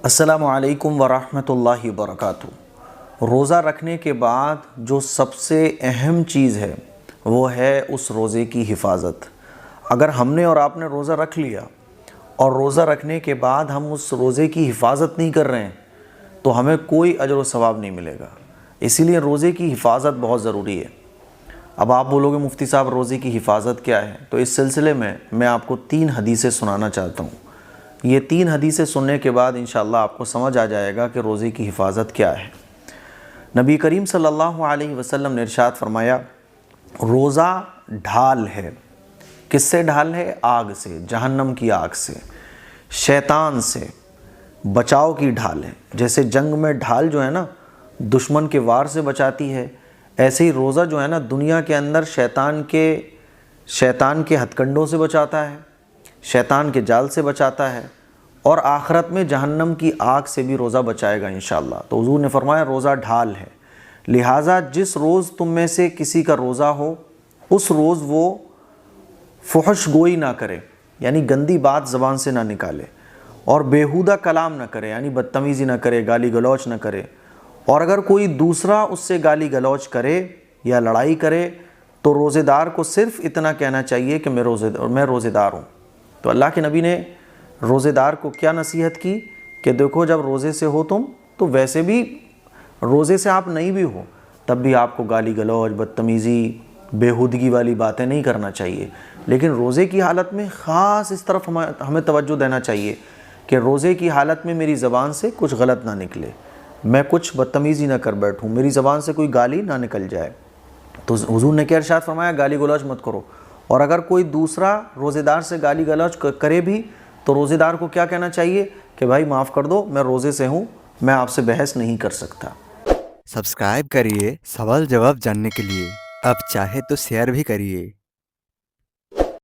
السلام علیکم ورحمۃ اللہ وبرکاتہ۔ روزہ رکھنے کے بعد جو سب سے اہم چیز ہے وہ ہے اس روزے کی حفاظت۔ اگر ہم نے اور آپ نے روزہ رکھ لیا اور روزہ رکھنے کے بعد ہم اس روزے کی حفاظت نہیں کر رہے ہیں تو ہمیں کوئی اجر و ثواب نہیں ملے گا۔ اسی لیے روزے کی حفاظت بہت ضروری ہے۔ اب آپ بولو گے مفتی صاحب روزے کی حفاظت کیا ہے؟ تو اس سلسلے میں آپ کو 3 حدیثیں سنانا چاہتا ہوں۔ یہ 3 حدیثیں سننے کے بعد انشاءاللہ آپ کو سمجھ آ جائے گا کہ روزے کی حفاظت کیا ہے۔ نبی کریم صلی اللہ علیہ وسلم نے ارشاد فرمایا، روزہ ڈھال ہے۔ کس سے ڈھال ہے؟ آگ سے، جہنم کی آگ سے، شیطان سے بچاؤ کی ڈھال ہے۔ جیسے جنگ میں ڈھال جو ہے نا دشمن کے وار سے بچاتی ہے، ایسے ہی روزہ جو ہے نا دنیا کے اندر شیطان کے ہتھ کنڈوں سے بچاتا ہے، شیطان کے جال سے بچاتا ہے، اور آخرت میں جہنم کی آگ سے بھی روزہ بچائے گا انشاءاللہ۔ تو حضور نے فرمایا روزہ ڈھال ہے، لہٰذا جس روز تم میں سے کسی کا روزہ ہو اس روز وہ فحش گوئی نہ کرے، یعنی گندی بات زبان سے نہ نکالے، اور بیہودہ کلام نہ کرے، یعنی بدتمیزی نہ کرے، گالی گلوچ نہ کرے، اور اگر کوئی دوسرا اس سے گالی گلوچ کرے یا لڑائی کرے تو روزے دار کو صرف اتنا کہنا چاہیے کہ میں روزے دار ہوں۔ تو اللہ کے نبی نے روزے دار کو کیا نصیحت کی کہ دیکھو جب روزے سے ہو تم تو ویسے بھی روزے سے آپ نہیں بھی ہو تب بھی آپ کو گالی گلوچ، بدتمیزی، بیہودگی والی باتیں نہیں کرنا چاہیے، لیکن روزے کی حالت میں خاص اس طرف ہمیں توجہ دینا چاہیے کہ روزے کی حالت میں میری زبان سے کچھ غلط نہ نکلے، میں کچھ بدتمیزی نہ کر بیٹھوں، میری زبان سے کوئی گالی نہ نکل جائے۔ تو حضور نے کیا ارشاد فرمایا؟ گالی گلوچ مت کرو، اور اگر کوئی دوسرا روزے دار سے گالی گلوچ کرے بھی تو روزے دار کو کیا کہنا چاہیے کہ بھائی معاف کر دو، میں روزے سے ہوں، میں آپ سے بحث نہیں کر سکتا۔ سبسکرائب کریے سوال جواب جاننے کے لیے، اب چاہے تو شیئر بھی کریے۔